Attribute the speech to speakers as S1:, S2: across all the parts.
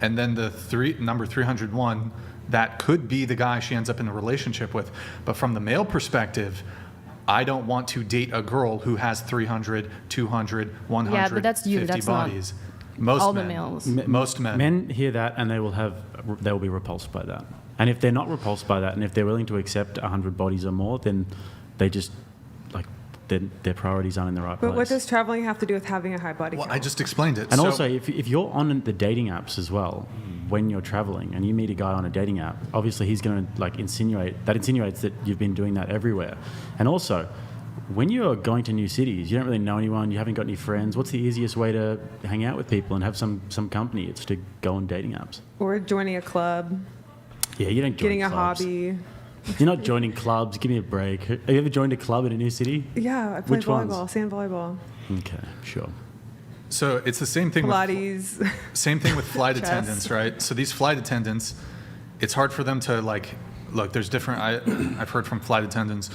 S1: and then number 301, that could be the guy she ends up in a relationship with. But from the male perspective, I don't want to date a girl who has 300, 200, 100,
S2: Yeah, but that's you.
S1: 50
S2: That's not
S1: bodies. Most
S2: all
S1: men.
S2: the males.
S1: Most men.
S3: Men hear that and they will be repulsed by that. And if they're not repulsed by that, and if they're willing to accept 100 bodies or more, then they just like their priorities aren't in the right place.
S4: But what does traveling have to do with having a high body
S1: Well,
S4: count?
S1: I just explained it.
S3: And
S1: So-
S3: also, if you're on the dating apps as well, when you're traveling and you meet a guy on a dating app, obviously he's going to like insinuates that you've been doing that everywhere. And also, when you're going to new cities, you don't really know anyone, you haven't got any friends. What's the easiest way to hang out with people and have some company? It's to go on dating apps.
S4: Or joining a club,
S3: Yeah, you don't join
S4: getting a
S3: clubs.
S4: hobby.
S3: You're not joining clubs. Give me a break. Have you ever joined a club in a new city?
S4: Yeah, I play
S3: Which ones?
S4: volleyball, sand volleyball,
S3: Okay, sure.
S1: So it's the same thing.
S4: Pilates.
S1: Same thing with flight
S4: Chess.
S1: attendants, right? So these flight attendants, it's hard for them to like, look, there's different, I've heard from flight attendants,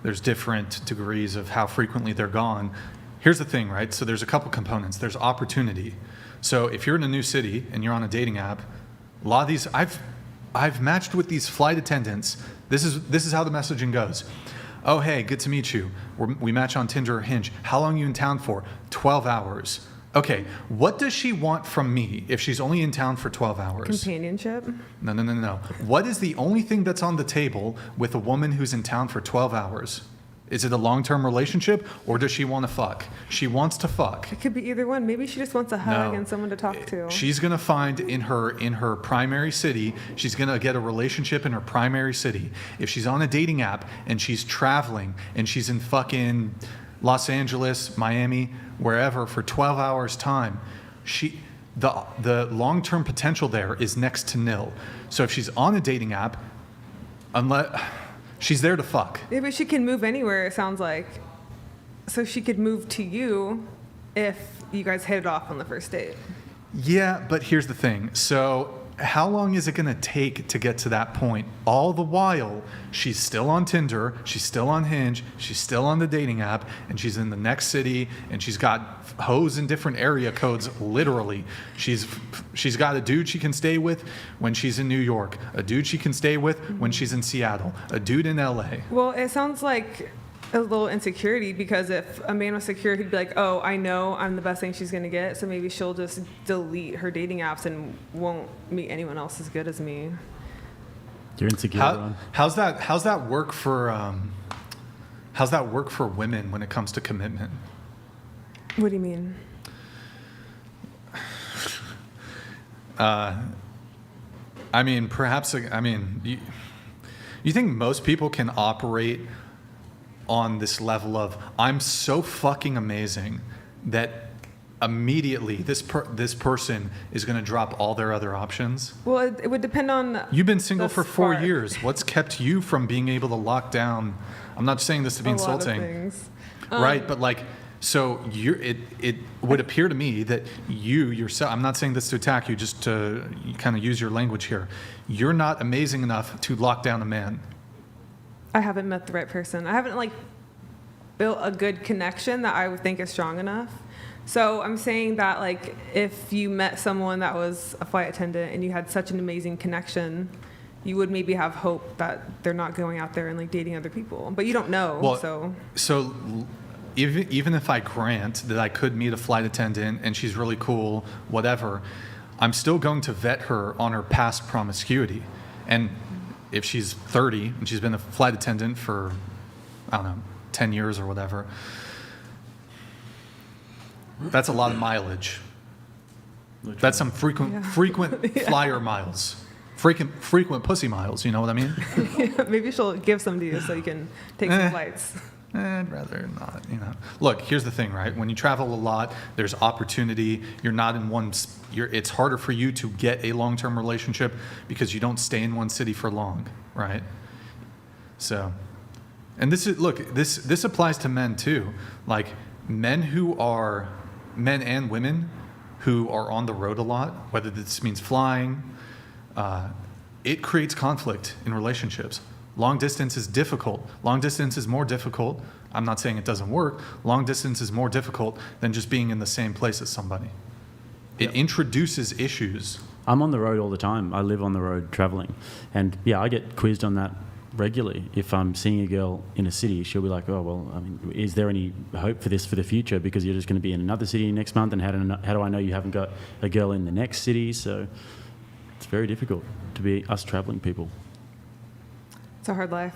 S1: there's different degrees of how frequently they're gone. Here's the thing, right? So there's a couple components. There's opportunity. So if you're in a new city and you're on a dating app, a lot of these, I've matched with these flight attendants. This is how the messaging goes. Oh, hey, good to meet you. We match on Tinder or Hinge. How long are you in town for? 12 hours. Okay, what does she want from me if she's only in town for 12 hours?
S4: Companionship.
S1: No. What is the only thing that's on the table with a woman who's in town for 12 hours? Is it a long-term relationship, or does she want to fuck? She wants to fuck.
S4: It could be either one. Maybe she just wants a hug
S1: No.
S4: and someone to talk to.
S1: She's gonna find in her primary city, she's gonna get a relationship in her primary city. If she's on a dating app and she's traveling and she's in fucking Los Angeles, Miami, wherever for 12 hours time, the long-term potential there is next to nil. So if she's on a dating app, unless she's there to fuck.
S4: Yeah, but she can move anywhere, it sounds like. So she could move to you if you guys hit it off on the first date.
S1: Yeah, but here's the thing. So how long is it going to take to get to that point? All the while, she's still on Tinder, she's still on Hinge, she's still on the dating app, and she's in the next city, and she's got hoes in different area codes, literally. She's got a dude she can stay with when she's in New York, a dude she can stay with when she's in Seattle, a dude in LA.
S4: Well, it sounds like a little insecurity, because if a man was secure, he'd be like, oh, I know I'm the best thing she's going to get, so maybe she'll just delete her dating apps and won't meet anyone else as good as me.
S3: You're insecure, Ron.
S1: How's that work for women when it comes to commitment?
S4: What do you mean?
S1: I mean, perhaps, you think most people can operate on this level of, I'm so fucking amazing that immediately this person is going to drop all their other options?
S4: Well, it would depend on.
S1: You've been single
S4: the
S1: for 4
S4: spark.
S1: years. What's kept you from being able to lock down? I'm not saying this to be
S4: A lot of
S1: insulting.
S4: things.
S1: Right, but like, so it would appear to me that you yourself, I'm not saying this to attack you, just to kind of use your language here, you're not amazing enough to lock down a man.
S4: I haven't met the right person. I haven't built a good connection that I would think is strong enough. So I'm saying that if you met someone that was a flight attendant and you had such an amazing connection, you would maybe have hope that they're not going out there and dating other people. But you don't know.
S1: Well, so even if I grant that I could meet a flight attendant and she's really cool, whatever, I'm still going to vet her on her past promiscuity. And if she's 30 and she's been a flight attendant for, I don't know, 10 years or whatever, that's a lot of mileage. That's some frequent flyer miles. Frequent pussy miles, you know what I mean?
S4: Maybe she'll give some to you so you can take some flights.
S1: I'd rather not, Look, here's the thing, right? When you travel a lot, there's opportunity. You're not in one. It's harder for you to get a long-term relationship because you don't stay in one city for long, right? So, and this applies to men too. Like men and women who are on the road a lot, whether this means flying, it creates conflict in relationships. Long distance is difficult. Long distance is more difficult. I'm not saying it doesn't work. Long distance is more difficult than just being in the same place as somebody. It introduces issues
S3: I'm on the road all the time. I live on the road traveling. And yeah, I get quizzed on that regularly. If I'm seeing a girl in a city, she'll be like, oh, well, I mean, is there any hope for this for the future? Because you're just going to be in another city next month, and how do I know you haven't got a girl in the next city? So it's very difficult to be us traveling people.
S4: It's a hard life.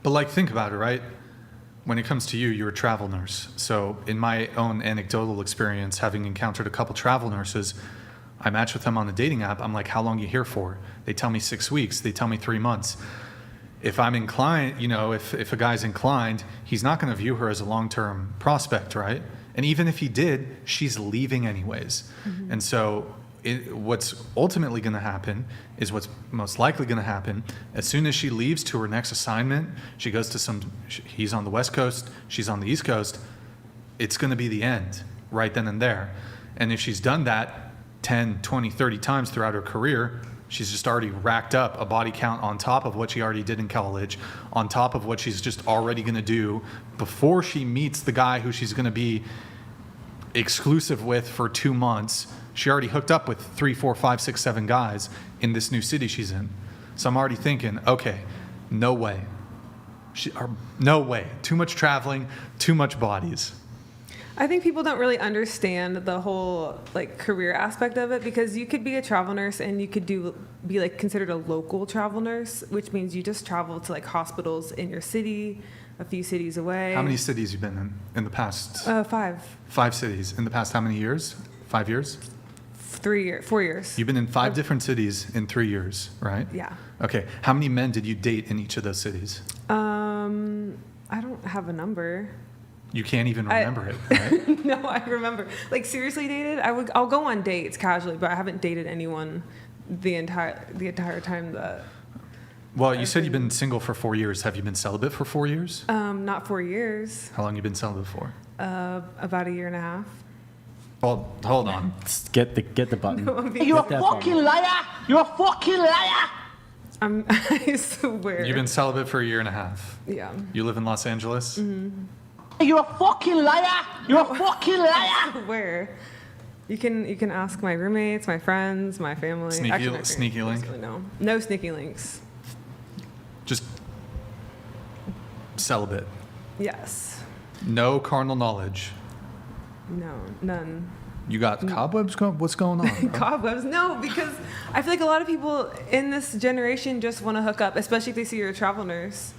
S1: But like, think about it, right? When it comes to you, you're a travel nurse. So in my own anecdotal experience, having encountered a couple travel nurses, I match with them on the dating app. I'm like, how long are you here for? They tell me 6 weeks. They tell me 3 months. If I'm inclined, if a guy's inclined, he's not going to view her as a long-term prospect, right? And even if he did, she's leaving anyways. Mm-hmm. And so what's ultimately going to happen is what's most likely going to happen. As soon as she leaves to her next assignment, she goes to he's on the West Coast, she's on the East Coast, it's going to be the end right then and there. And if she's done that 10, 20, 30 times throughout her career, she's just already racked up a body count on top of what she already did in college, on top of what she's just already going to do before she meets the guy who she's going to be exclusive with for 2 months. She already hooked up with 3, 4, 5, 6, 7 guys in this new city she's in. So I'm already thinking, okay, no way. No way. Too much traveling, too much bodies.
S4: I think people don't really understand the whole career aspect of it, because you could be a travel nurse and you could be considered a local travel nurse, which means you just travel to hospitals in your city, a few cities away.
S1: How many cities you been in the past?
S4: 5.
S1: 5 cities in the past how many years? 5 years?
S4: 4 years.
S1: You've been in 5 different cities in 3 years, right?
S4: Yeah.
S1: Okay. How many men did you date in each of those cities?
S4: I don't have a number.
S1: You can't even remember it, right?
S4: No, I remember. Seriously dated? I'll go on dates casually, but I haven't dated anyone the entire time that.
S1: Well, you said you've been single for 4 years. Have you been celibate for 4 years?
S4: Not 4 years.
S1: How long you been celibate for?
S4: About a year and a half.
S1: Well, hold on.
S3: Get the button.
S4: No,
S5: You're a fucking liar! You're a fucking liar!
S4: I swear.
S1: You've been celibate for a year and a half.
S4: Yeah.
S1: You live in Los Angeles?
S4: Mm-hmm.
S5: You're a fucking liar! You're a fucking liar!
S4: Where? You can ask my roommates, my friends, my family.
S1: Sneaky link?
S4: No sneaky links.
S1: Just celibate.
S4: Yes.
S1: No carnal knowledge.
S4: No, none.
S1: You got cobwebs? What's going on? Bro?
S4: Cobwebs? No, because I feel like a lot of people in this generation just want to hook up, especially if they see you're a travel nurse.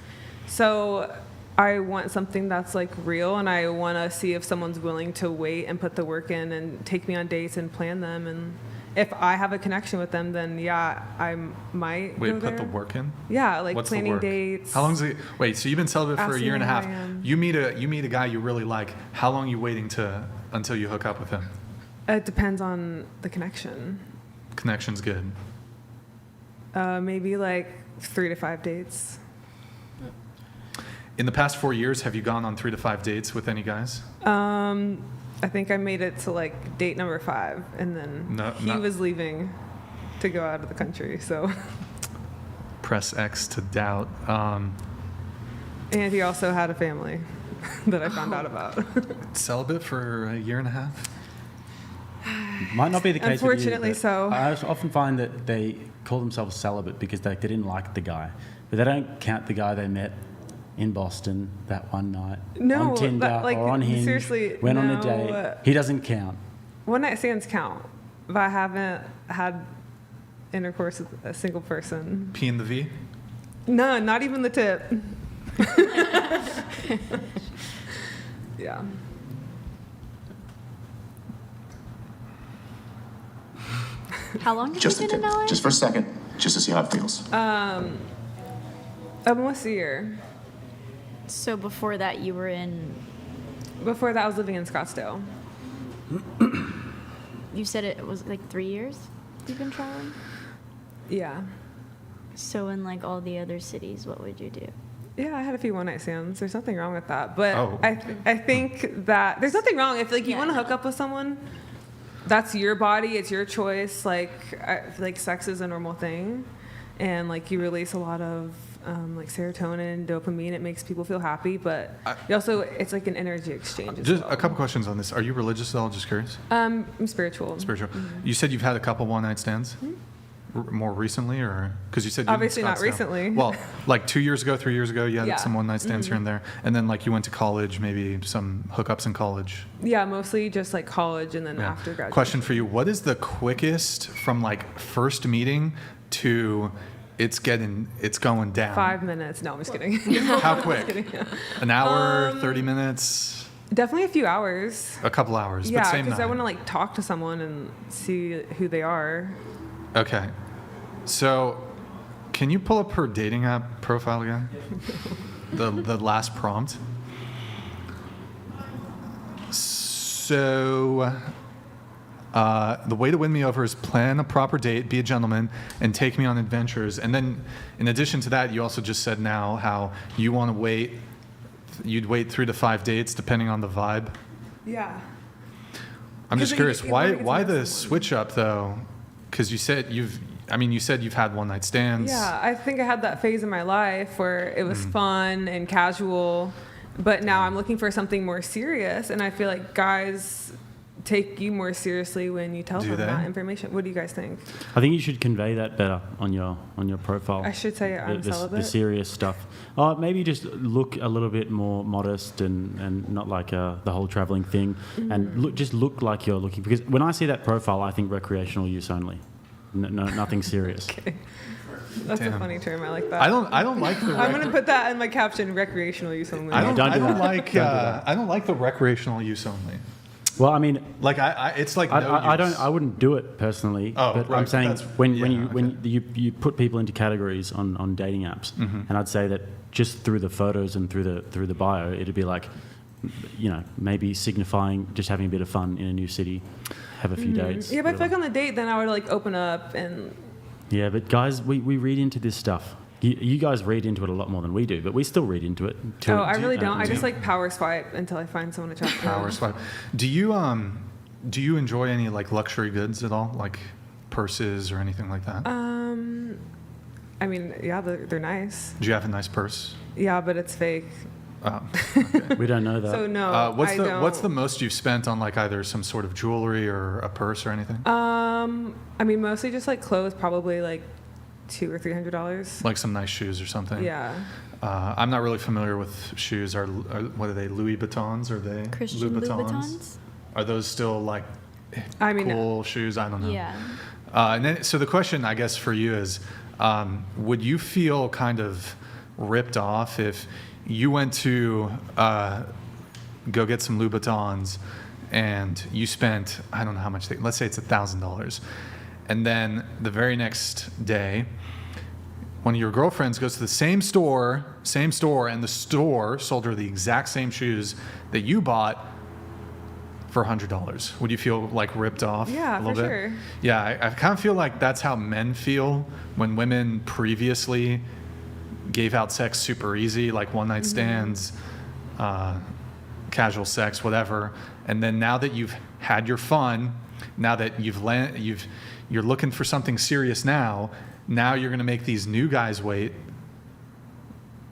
S4: So I want something that's real, and I want to see if someone's willing to wait and put the work in and take me on dates and plan them. And if I have a connection with them, then yeah, I might.
S1: Wait,
S4: go
S1: put
S4: there.
S1: the work in?
S4: Yeah,
S1: What's
S4: planning
S1: the work?
S4: dates.
S1: How long's it? Wait, so you've been celibate for a year and a half. You meet a guy you really like. How long are you waiting until you hook up with him?
S4: It depends on the connection.
S1: Connection's good.
S4: Maybe 3 to 5 dates.
S1: In the past 4 years, have you gone on 3 to 5 dates with any guys?
S4: I think I made it to date number 5, and then he was leaving to go out of the country. So
S1: press X to doubt.
S4: And he also had a family that I found out about.
S1: Celibate for a year and a half?
S3: Might not be the case.
S4: Unfortunately,
S3: with you,
S4: so.
S3: I often find that they call themselves celibate because they didn't like the guy, but they don't count the guy they met in Boston that one night on Tinder or on Hinge.
S4: Seriously,
S3: went on a date. He doesn't count.
S4: One night stands count, but I haven't had intercourse with a single person.
S1: P in the V?
S4: No, not even the tip. Yeah.
S6: How long have
S7: Just
S6: you been in LA?
S7: Just for a second, just to see how it feels.
S4: Almost a year.
S6: So before that, you were in.
S4: Before that, I was living in Scottsdale.
S6: You said it was 3 years you've been traveling?
S4: Yeah.
S6: So in all the other cities, what would you do?
S4: Yeah, I had a few one-night stands. There's nothing wrong with that. But
S1: Oh.
S4: I think that there's nothing wrong. If you want to hook up with someone, that's your body. It's your choice. I feel like sex is a normal thing. And you release a lot of like serotonin, dopamine. It makes people feel happy, but it's like an energy exchange.
S1: Just a couple questions on this. Are you religious at all? Just curious.
S4: I'm spiritual.
S1: Spiritual. You said you've had a couple one-night stands. More recently, or because you said you
S4: obviously not recently.
S1: Well, like 2 years ago, 3 years ago, you had some one-night stands here and there,
S4: Mm-hmm.
S1: and then like you went to college, maybe some hookups in college.
S4: Yeah, mostly just like college and then after graduation.
S1: Question for you: what is the quickest from like first meeting to it's going down?
S4: 5 minutes. No, I'm just kidding.
S1: How quick? An hour, 30 minutes?
S4: Definitely a few hours.
S1: A couple hours, but
S4: Yeah,
S1: same
S4: because I
S1: night.
S4: want to like talk to someone and see who they are.
S1: Okay. So, can you pull up her dating app profile again? the last prompt. So, the way to win me over is plan a proper date, be a gentleman, and take me on adventures. And then, in addition to that, you also just said now how you want to wait. You'd wait 3 to 5 dates depending on the vibe.
S4: Yeah.
S1: I'm just
S4: Because
S1: curious,
S4: you wanna get to
S1: why
S4: know
S1: the
S4: someone.
S1: switch up though? Because you said you've had one night stands.
S4: Yeah, I think I had that phase in my life where it was
S1: Mm-hmm.
S4: fun and casual, but now I'm looking for something more serious, and I feel like guys take you more seriously when you tell
S1: Do
S4: them
S1: they?
S4: that information. What do you guys think?
S3: I think you should convey that better on your profile.
S4: I should say I'm
S3: the
S4: celibate.
S3: serious stuff. Maybe just look a little bit more modest and not like the whole traveling thing,
S4: Mm-hmm.
S3: and look like you're looking. Because when I see that profile, I think recreational use only. No, nothing serious.
S4: Okay. That's a
S1: Damn.
S4: funny term. I like that.
S1: I don't like the.
S4: I'm gonna put that in my caption: recreational use only.
S1: I don't
S3: Don't do that.
S1: like.
S3: Don't do that.
S1: I don't like the recreational use only.
S3: Well, I mean,
S1: Like it's like no
S3: I
S1: use.
S3: I wouldn't do it personally.
S1: Oh,
S3: but
S1: right,
S3: I'm saying
S1: that's-
S3: when
S1: yeah,
S3: you put people into categories on dating apps,
S1: Mm-hmm.
S3: and I'd say that just through the photos and through the bio, it'd be like, maybe signifying just having a bit of fun in a new city, have a few dates.
S4: Yeah, but I feel like
S3: whatever.
S4: on the date, then I would like open up and
S3: Yeah, but guys, we read into this stuff. You guys read into it a lot more than we do, but we still read into it.
S4: I really don't. I
S3: do-
S4: just like power swipe until I find someone attractive.
S1: Power swipe. Do you enjoy any like luxury goods at all, like purses or anything like that?
S4: I mean, yeah, they're nice.
S1: Do you have a nice purse?
S4: Yeah, but it's fake.
S1: Oh.
S3: We don't know that.
S4: So no,
S1: What's
S4: I
S1: the
S4: don't.
S1: What's the most you've spent on like either some sort of jewelry or a purse or anything?
S4: I mean, mostly just like clothes, probably like $200 or $300.
S1: Like some nice shoes or something?
S4: Yeah.
S1: I'm not really familiar with shoes. Are what are they? Louis Vuittons? Are they
S6: Christian Louboutins?
S1: Are those still like
S4: I mean,
S1: cool shoes? I don't know.
S6: Yeah.
S1: And then, so the question, I guess, for you is, would you feel kind of ripped off if you went to go get some Louboutins and you spent, I don't know how much, let's say it's $1,000, and then the very next day, one of your girlfriends goes to the same store, and the store sold her the exact same shoes that you bought for $100. Would you feel like ripped off?
S4: Yeah,
S1: a little
S4: for
S1: bit?
S4: sure.
S1: Yeah, I kind of feel like that's how men feel when women previously gave out sex super easy, like one night stands, casual sex, whatever. And then now that you've had your fun, now that you're looking for something serious now you're going to make these new guys wait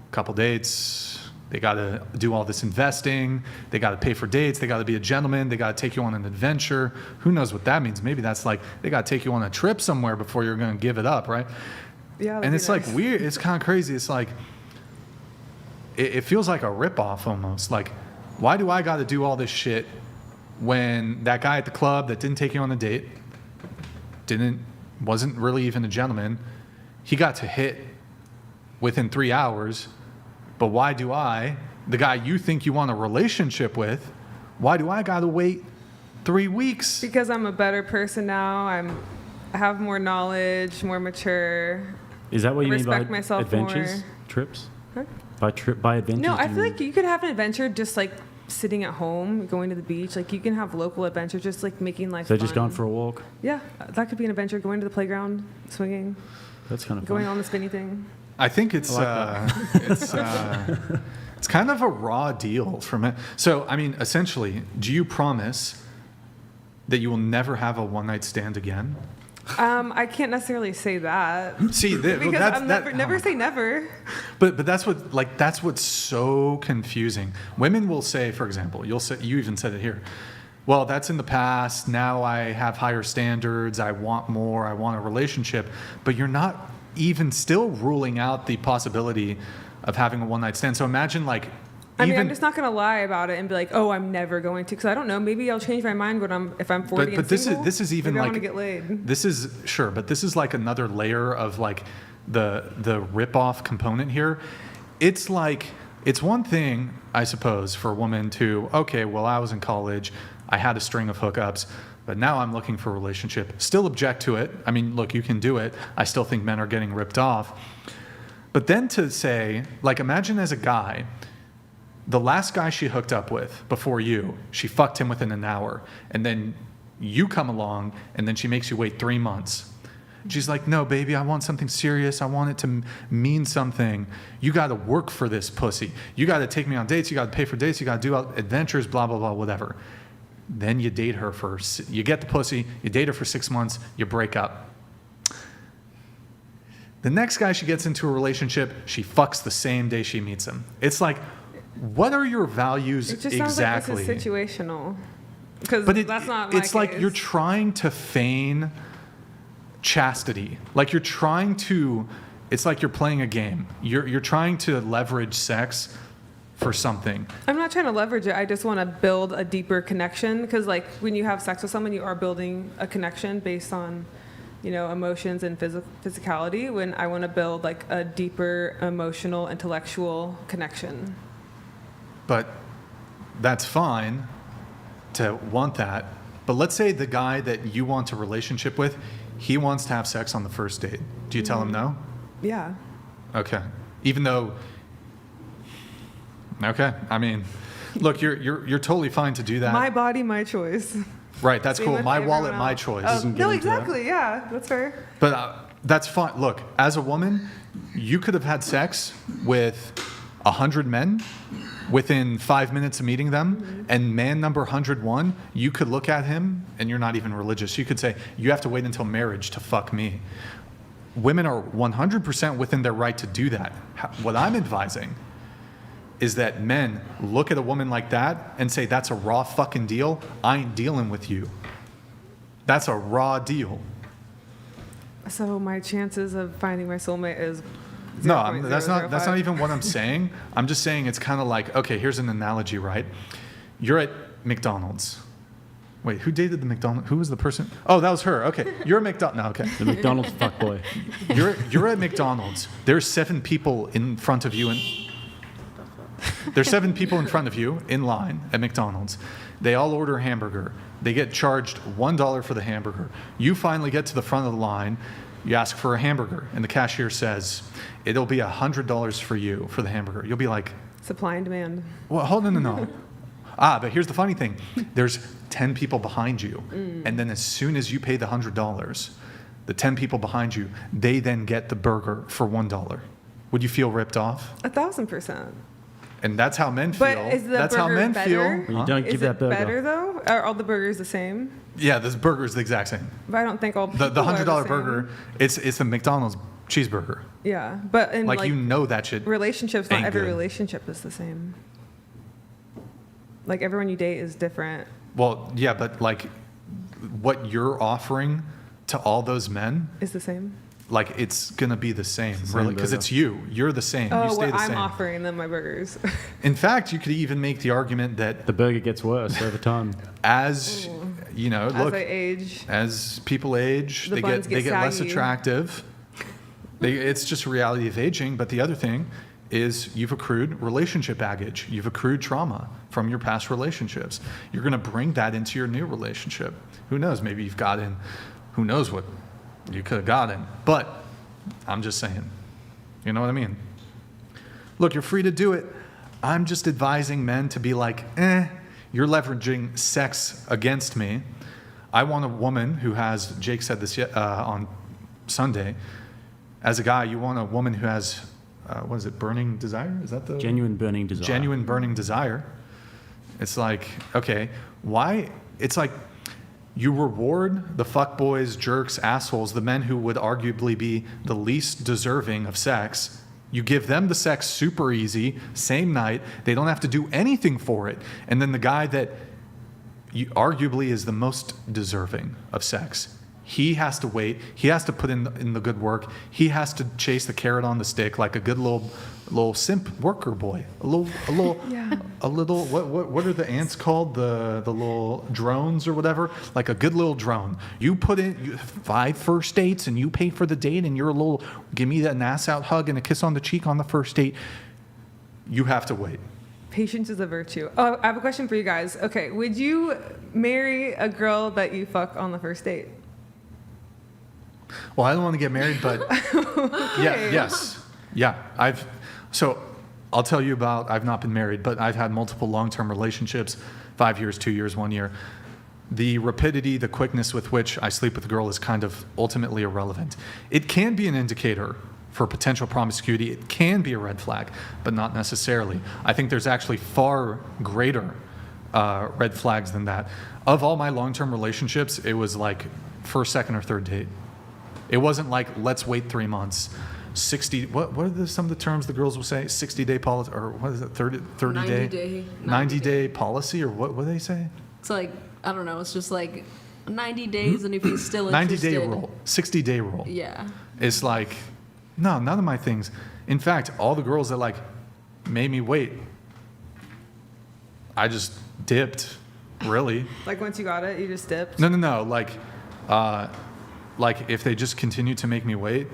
S1: a couple dates. They got to do all this investing. They got to pay for dates. They got to be a gentleman. They got to take you on an adventure. Who knows what that means? Maybe that's like they got to take you on a trip somewhere before you're going to give it up, right?
S4: Yeah. that'd
S1: And
S4: be
S1: it's
S4: nice.
S1: like weird. It's kind of crazy. It's like it feels like a ripoff almost. Like, why do I got to do all this shit when that guy at the club that didn't take you on a date, wasn't really even a gentleman, he got to hit within 3 hours. But why do I, the guy you think you want a relationship with, why do I got to wait 3 weeks?
S4: Because I'm a better person now. I have more knowledge, more mature.
S3: Is that what you mean by
S4: respect myself
S3: adventures?
S4: more.
S3: Trips?
S4: Huh?
S3: By adventures?
S4: No, I
S3: do
S4: feel
S3: you
S4: like you could have an adventure just like sitting at home, going to the beach. Like you can have local adventure, just like making life
S3: So
S4: fun.
S3: just going for a walk?
S4: Yeah, that could be an adventure. Going to the playground, swinging,
S3: That's kind of
S4: going
S3: fun.
S4: on the spinny thing.
S1: I think it's it's kind of a raw deal for men. So, I mean, essentially, do you promise that you will never have a one-night stand again?
S4: I can't necessarily say that.
S1: See,
S4: Because
S1: that's,
S4: I'm
S1: that,
S4: never say never.
S1: But that's what's so confusing. Women will say, for example, you even said it here. Well, that's in the past. Now I have higher standards. I want more. I want a relationship. But you're not even still ruling out the possibility of having a one-night stand. So imagine like.
S4: I mean, I'm just not gonna lie about it and be like, "Oh, I'm never going to," because I don't know. Maybe I'll change my mind if I'm 40
S1: but
S4: and
S1: this
S4: single.
S1: this is even
S4: maybe
S1: like
S4: I want to get laid.
S1: This is sure, but this is like another layer of like the rip-off component here. It's like it's one thing, I suppose, for a woman to okay, well, I was in college, I had a string of hookups, but now I'm looking for a relationship. Still object to it. I mean, look, you can do it. I still think men are getting ripped off. But then to say, like, imagine as a guy. The last guy she hooked up with before you, she fucked him within an hour. And then you come along and then she makes you wait 3 months. She's like, no, baby, I want something serious. I want it to mean something. You got to work for this pussy. You got to take me on dates. You got to pay for dates. You got to do adventures, blah, blah, blah, whatever. Then you date her you get the pussy, you date her for 6 months, you break up. The next guy she gets into a relationship, she fucks the same day she meets him. It's like, what are your values
S4: It just
S1: exactly?
S4: sounds like this is situational. Because that's not.
S1: It's
S4: my
S1: like
S4: case.
S1: you're trying to feign chastity. Like you're trying to. It's like you're playing a game. You're trying to leverage sex for something.
S4: I'm not trying to leverage it. I just want to build a deeper connection. Because like when you have sex with someone, you are building a connection based on, emotions and physicality. When I want to build like a deeper emotional, intellectual connection.
S1: But that's fine to want that. But let's say the guy that you want a relationship with, he wants to have sex on the first date. Do you tell him no?
S4: Yeah.
S1: Okay. Even though. Okay. I mean, look, you're totally fine to do that.
S4: My body, my choice.
S1: Right. That's
S4: Same
S1: cool.
S4: with
S1: My
S4: everyone
S1: wallet, my
S4: else.
S1: choice.
S4: No, exactly. Yeah, that's fair.
S1: But that's fine. Look, as a woman, you could have had sex with 100 men within 5 minutes of meeting them, and man number 101, you could look at him, and you're not even religious. You could say, you have to wait until marriage to fuck me. Women are 100% within their right to do that. What I'm advising is that men look at a woman like that and say, that's a raw fucking deal. I ain't dealing with you. That's a raw deal.
S4: So my chances of finding my soulmate is
S1: No, that's not
S4: 0.005.
S1: even what I'm saying. I'm just saying it's kind of like, okay, here's an analogy, right? You're at McDonald's. Wait, who dated the McDonald's? Who was the person? Oh, that was her. Okay, you're at McDonald's. No, okay.
S3: The McDonald's fuckboy.
S1: You're at McDonald's. There's 7 people in front of you, and there's 7 people in front of you in line at McDonald's. They all order a hamburger. They get charged $1 for the hamburger. You finally get to the front of the line. You ask for a hamburger, and the cashier says, it'll be $100 for you for the hamburger. You'll be like,
S4: Supply and demand.
S1: well, hold on, no. But here's the funny thing. There's 10 people behind you, and then as soon as you pay the $100, the 10 people behind you, they then get the burger for $1. Would you feel ripped off?
S4: 1,000%.
S1: And that's how men feel.
S4: But is the
S1: that's how
S4: burger
S1: men
S4: better?
S1: feel.
S3: When you don't
S4: Is
S3: give
S4: it
S3: that burger.
S4: better though? Are all the burgers the same?
S1: Yeah, this burger is the exact same.
S4: But I don't think all
S1: The
S4: people are
S1: $100
S4: the same.
S1: burger, it's the McDonald's cheeseburger.
S4: Yeah, but in
S1: Like, you know that shit.
S4: relationships, not
S1: ain't
S4: every
S1: good.
S4: relationship is the same. Like everyone you date is different.
S1: Well, yeah, but like what you're offering to all those men,
S4: Is the same.
S1: like it's gonna be the same,
S3: the same
S1: really, because
S3: burger.
S1: it's you. You're the same. You
S4: Oh,
S1: stay
S4: well,
S1: the
S4: I'm
S1: same.
S4: offering them my burgers.
S1: In fact, you could even make the argument that
S3: The burger gets worse over time.
S1: as you know,
S4: As
S1: look,
S4: I age,
S1: as people age,
S4: The
S1: they
S4: buns
S1: get
S4: get
S1: less
S4: saggy.
S1: attractive. It's just a reality of aging. But the other thing is you've accrued relationship baggage. You've accrued trauma from your past relationships. You're going to bring that into your new relationship. Who knows? Maybe you've gotten, who knows what you could have gotten. But I'm just saying, you know what I mean? Look, you're free to do it. I'm just advising men to be like, you're leveraging sex against me. I want a woman who has, Jake said this on Sunday, as a guy, you want a woman who has, what is it, burning desire? Is that the?
S3: Genuine burning desire.
S1: Genuine burning desire. It's like, okay, why? It's like, You reward the fuckboys, jerks, assholes, the men who would arguably be the least deserving of sex. You give them the sex super easy, same night. They don't have to do anything for it. And then the guy that arguably is the most deserving of sex, he has to wait. He has to put in the good work. He has to chase the carrot on the stick like a good little simp worker boy. A little what are the ants called? The little drones or whatever. Like a good little drone. You put in 5 first dates and you pay for the date and you're a little give me that ass out hug and a kiss on the cheek on the first date. You have to wait.
S4: Patience is a virtue. Oh, I have a question for you guys. Okay, would you marry a girl that you fuck on the first date?
S1: Well, I don't want to get married, but yes. So I'll tell you about, I've not been married, but I've had multiple long-term relationships, 5 years, 2 years, 1 year. The rapidity, the quickness with which I sleep with a girl is kind of ultimately irrelevant. It can be an indicator for potential promiscuity. It can be a red flag, but not necessarily. I think there's actually far greater red flags than that. Of all my long-term relationships, it was like first, second, or third date. It wasn't like, let's wait 3 months. 60, what are some of the terms the girls will say? 60-day policy, or what is it, 30 day? 90-day policy, or what do they say?
S8: It's like, I don't know, it's just like 90 days, and if he's still interested.
S1: 90-day rule, 60-day rule.
S8: Yeah.
S1: It's like, no, none of my things. In fact, all the girls that like made me wait, I just dipped, really.
S4: Like once you got it, you just dipped?
S1: No, like if they just continue to make me wait,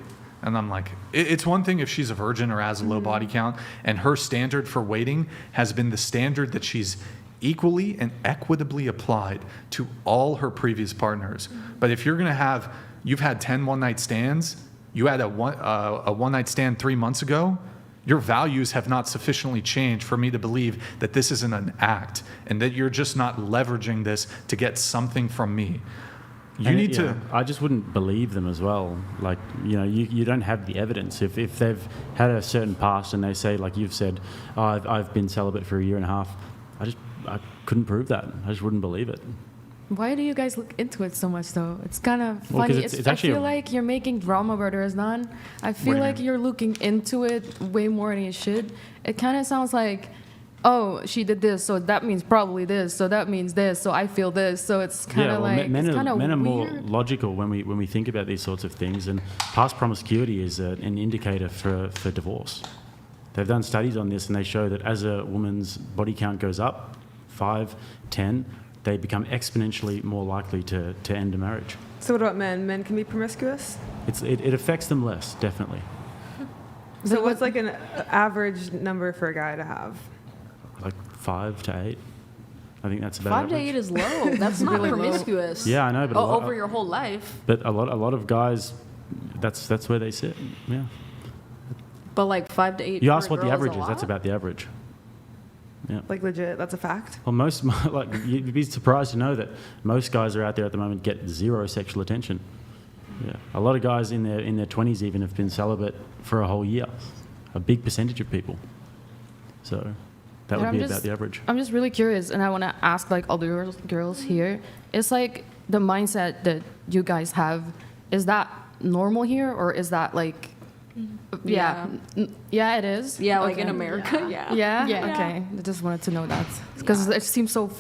S1: and I'm like, it's one thing if she's a virgin or has a low body count, and her standard for waiting has been the standard that she's equally and equitably applied to all her previous partners. But if you're gonna you've had 10 one-night stands, you had a one-night stand 3 months ago, your values have not sufficiently changed for me to believe that this isn't an act, and that you're just not leveraging this to get something from me.
S3: I just wouldn't believe them as well. Like, you don't have the evidence. If they've had a certain past and they say, like you've said, oh, I've been celibate for 1.5 years, I couldn't prove that. I just wouldn't believe it.
S2: Why do you guys look into it so much, though? It's kind of funny.
S3: It's
S2: I feel like you're making drama where there is none. I feel like you're looking into it way more than you should. It kind of sounds like, oh, she did this, so that means probably this, so that means this, so I feel this. So it's kind of
S3: men are
S2: weird.
S3: more logical when we think about these sorts of things, and past promiscuity is an indicator for divorce. They've done studies on this, and they show that as a woman's body count goes up, 5, 10, they become exponentially more likely to end a marriage.
S4: So what about men? Men can be promiscuous?
S3: It affects them less, definitely.
S4: So what's like an average number for a guy to have?
S3: Like 5 to 8. I think that's about
S8: 5 to
S3: average.
S8: 8 is low. That's not
S2: really
S8: promiscuous.
S3: Yeah, I know, but
S8: over your whole life.
S3: But a lot of guys, that's where they sit. Yeah.
S8: But like 5 to 8.
S3: You asked what the average is. That's about the average. Yeah.
S4: Like legit, that's a fact.
S3: Well, you'd be surprised to know that most guys are out there at the moment get 0 sexual attention. Yeah. A lot of guys in their 20s even have been celibate for a whole year. A big percentage of people. So that would be about the average.
S2: I'm just really curious, and I want to ask like all the girls here. It's like the mindset that you guys have. Is that normal here, or is that like? Yeah, it is.
S8: Yeah, like in America.
S2: Yeah. Okay, I just wanted to know that because it seems so.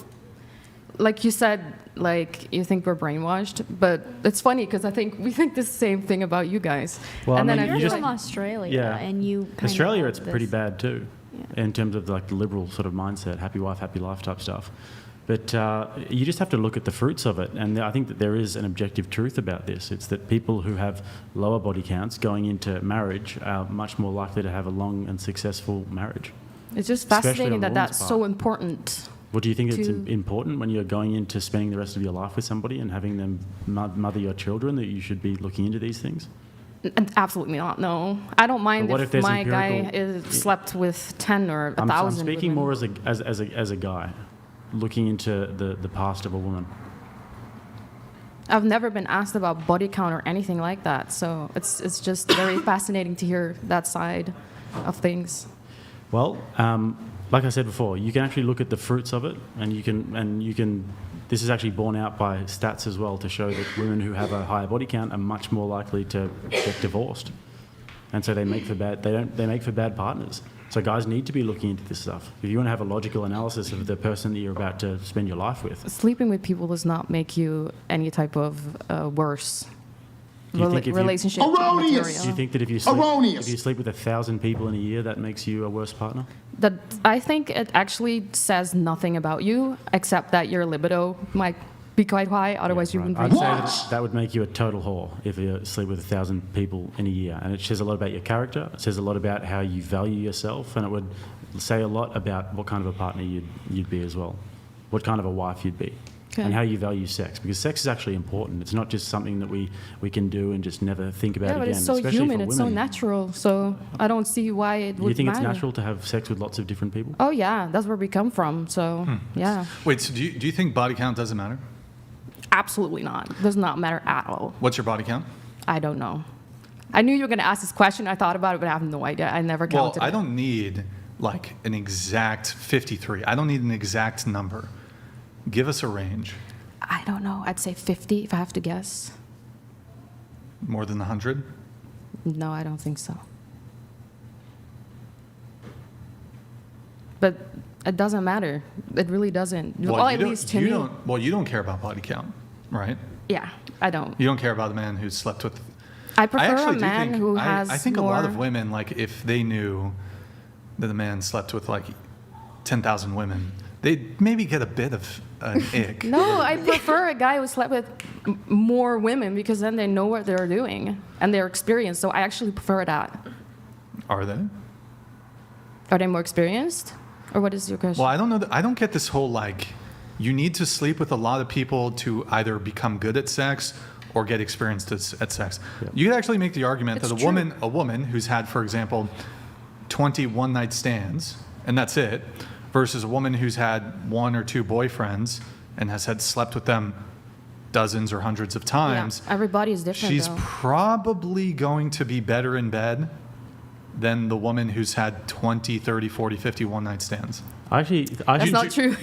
S2: Like you said, like you think we're brainwashed, but it's funny because I think we think the same thing about you guys.
S3: Well,
S2: and
S3: I
S2: then
S3: mean,
S6: You're from Australia, and you kind
S3: Australia,
S6: of
S3: it's
S6: have
S3: pretty
S6: this-
S3: bad too, in terms of like the liberal sort of mindset, happy wife, happy life type stuff. But you just have to look at the fruits of it, and I think that there is an objective truth about this. It's that people who have lower body counts going into marriage are much more likely to have a long and successful marriage.
S2: It's just
S3: Especially
S2: fascinating
S3: on the
S2: that that's
S3: woman's
S2: so
S3: part.
S2: important.
S3: Well, do you think it's
S2: to-
S3: important when you're going into spending the rest of your life with somebody and having them mother your children that you should be looking into these things?
S2: Absolutely not. No, I don't mind
S3: But what
S2: if
S3: if there's
S2: my guy
S3: empirical-
S2: slept with 10 or 1,000.
S3: I'm speaking
S2: women.
S3: more as a guy, looking into the past of a woman.
S2: I've never been asked about body count or anything like that, so it's just very fascinating to hear that side of things.
S3: Well, like I said before, you can actually look at the fruits of it, and you can this is actually borne out by stats as well to show that women who have a higher body count are much more likely to get divorced, and so they make for bad partners. So guys need to be looking into this stuff. If you want to have a logical analysis of the person that you're about to spend your life with.
S2: Sleeping with people does not make you any type of worse relationship
S5: Erroneous!
S2: material.
S3: Do you think that if you sleep with 1,000 people in a year, that makes you a worse partner?
S2: That I think it actually says nothing about you, except that your libido might be quite high. Otherwise, you wouldn't.
S3: I'd say that would make you a total whore if you sleep with 1,000 people in a year, and it says a lot about your character. It says a lot about how you value yourself, and it would say a lot about what kind of a partner you'd be as well, what kind of a wife you'd be. Okay. And how you value sex, because sex is actually important. It's not just something that we can do and just never think about again.
S2: Yeah, but it's so human, it's so natural, so I don't see why it would matter.
S3: You think it's natural to have sex with lots of different people?
S2: Oh yeah, that's where we come from, so yeah.
S1: Wait, so do you think body count doesn't matter?
S2: Absolutely not. Does not matter at all.
S1: What's your body count?
S2: I don't know. I knew you were going to ask this question. I thought about it, but I have no idea. I never counted.
S1: Well, I don't need like an exact 53. I don't need an exact number. Give us a range.
S2: I don't know. I'd say 50 if I have to guess.
S1: More than 100?
S2: No, I don't think so. But it doesn't matter. It really doesn't.
S1: Well,
S2: at least to me.
S1: You don't care about body count, right?
S2: Yeah, I don't.
S1: You don't care about the man who's slept with.
S2: I prefer a man who has
S1: I think
S2: more...
S1: a lot of women, like if they knew that a man slept with like 10,000 women, they'd maybe get a bit of an ick.
S2: No, I prefer a guy who slept with more women because then they know what they're doing and they're experienced. So I actually prefer that.
S1: Are they?
S2: Are they more experienced? Or what is your question?
S1: Well, I don't know. I don't get this whole like, you need to sleep with a lot of people to either become good at sex or get experienced at sex. Yeah. You could actually make the argument that a woman who's had, for example, 20 one-night stands, and that's it, versus a woman who's had 1 or 2 boyfriends and has slept with them dozens or hundreds of times.
S2: Yeah, everybody is different.
S1: She's probably going to be better in bed than the woman who's had 20, 30, 40, 50 one-night stands.
S2: That's not true.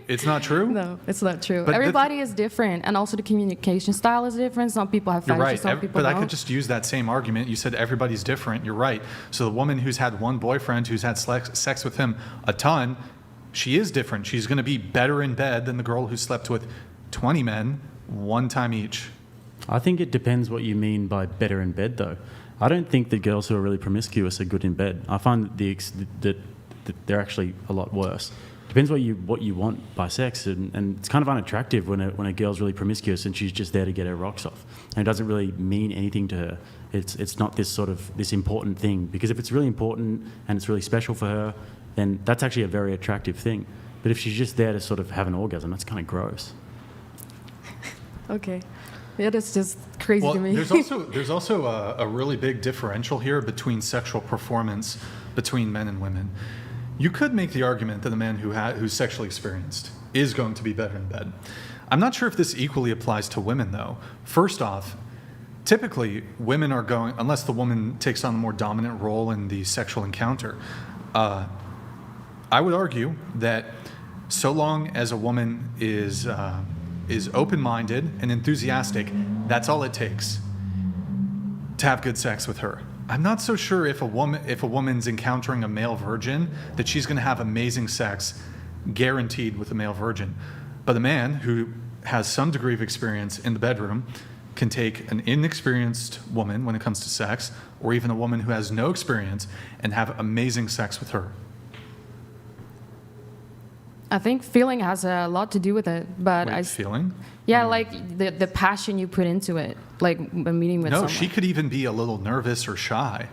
S1: It's not true?
S2: No, it's not true.
S1: But
S2: everybody is different, and also the communication style is different. Some people have fetishes, some people don't.
S1: I could just use that same argument. You said everybody's different. You're right. So the woman who's had one boyfriend, who's had sex with him a ton, she is different. She's going to be better in bed than the girl who slept with 20 men one time each.
S3: I think it depends what you mean by better in bed, though. I don't think that girls who are really promiscuous are good in bed. I find that they're actually a lot worse. Depends what you want by sex, and it's kind of unattractive when a girl's really promiscuous and she's just there to get her rocks off, and it doesn't really mean anything to her. It's not this important thing, because if it's really important and it's really special for her, then that's actually a very attractive thing. But if she's just there to sort of have an orgasm, that's kind of gross.
S2: Okay. Yeah, that's just crazy to me.
S1: There's also a really big differential here between sexual performance between men and women. You could make the argument that a man who's sexually experienced is going to be better in bed. I'm not sure if this equally applies to women, though. First off, typically women are going, unless the woman takes on a more dominant role in the sexual encounter, I would argue that so long as a woman is open-minded and enthusiastic, that's all it takes to have good sex with her. I'm not so sure if a woman's encountering a male virgin that she's going to have amazing sex guaranteed with a male virgin. But a man who has some degree of experience in the bedroom can take an inexperienced woman when it comes to sex, or even a woman who has no experience, and have amazing sex with her.
S2: I think feeling has a lot to do with it, but
S1: feeling?
S2: Yeah, like the passion you put into it, like when meeting with someone.
S1: No, she could even be a little nervous or shy.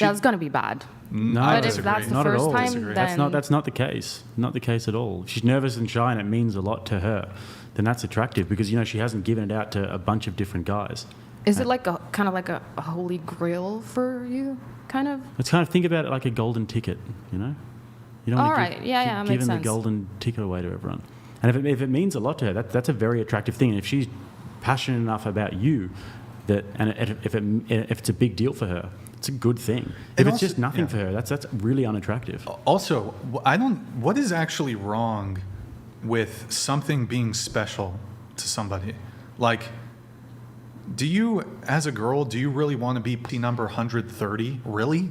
S2: That's gonna be bad.
S3: No,
S2: but if that's the first time, then
S3: that's not the case. Not the case at all. If she's nervous and shy and it means a lot to her, then that's attractive, because she hasn't given it out to a bunch of different guys.
S2: Is it like a kind of like a holy grail for you, kind of?
S3: Let's kind of think about it like a golden ticket, You don't want to give
S2: makes
S3: the
S2: sense.
S3: golden ticket away to everyone. And if it means a lot to her, that's a very attractive thing. And if she's passionate enough about you, if it's a big deal for her, it's a good thing. If it's just nothing for her, that's really unattractive.
S1: Also, what is actually wrong with something being special to somebody. Like, do you, as a girl, do you really want to be pussy number 130? Really?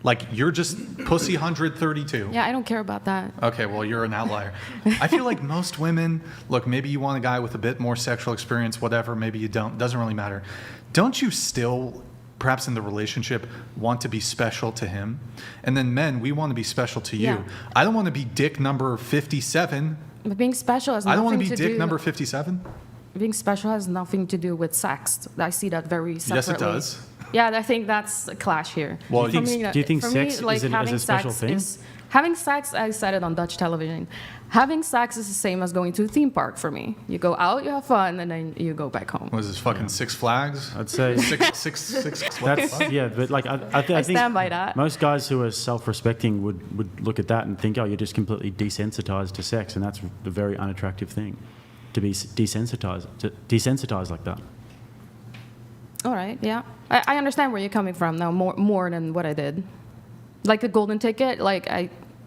S1: Like, you're just pussy 132?
S2: Yeah, I don't care about that.
S1: Okay, well, you're an outlier. I feel like most women, look, maybe you want a guy with a bit more sexual experience, whatever, maybe you don't, doesn't really matter. Don't you still, perhaps in the relationship, want to be special to him? And then men, we want to be special to you.
S2: Yeah.
S1: I don't want to be dick number 57.
S2: But being special has
S1: I don't
S2: nothing
S1: want to
S2: to
S1: be dick
S2: do.
S1: number 57.
S2: Being special has nothing to do with sex. I see that very separately.
S1: Yes, it does.
S2: Yeah, I think that's a clash here.
S1: Well,
S2: For me,
S3: do you think
S2: for
S3: sex
S2: me, like,
S3: is a
S2: having
S3: special
S2: sex
S3: thing?
S2: Having sex, I said it on Dutch television. Having sex is the same as going to a theme park for me. You go out, you have fun, and then you go back home.
S1: What is this, fucking Six Flags?
S3: I'd say
S1: Six what?
S3: that's yeah, but like I think
S2: stand by that.
S3: most guys who are self-respecting would look at that and think, oh, you're just completely desensitized to sex, and that's a very unattractive thing, to be desensitized like that.
S2: All right, yeah. I understand where you're coming from now, more than what I did. Like the golden ticket, like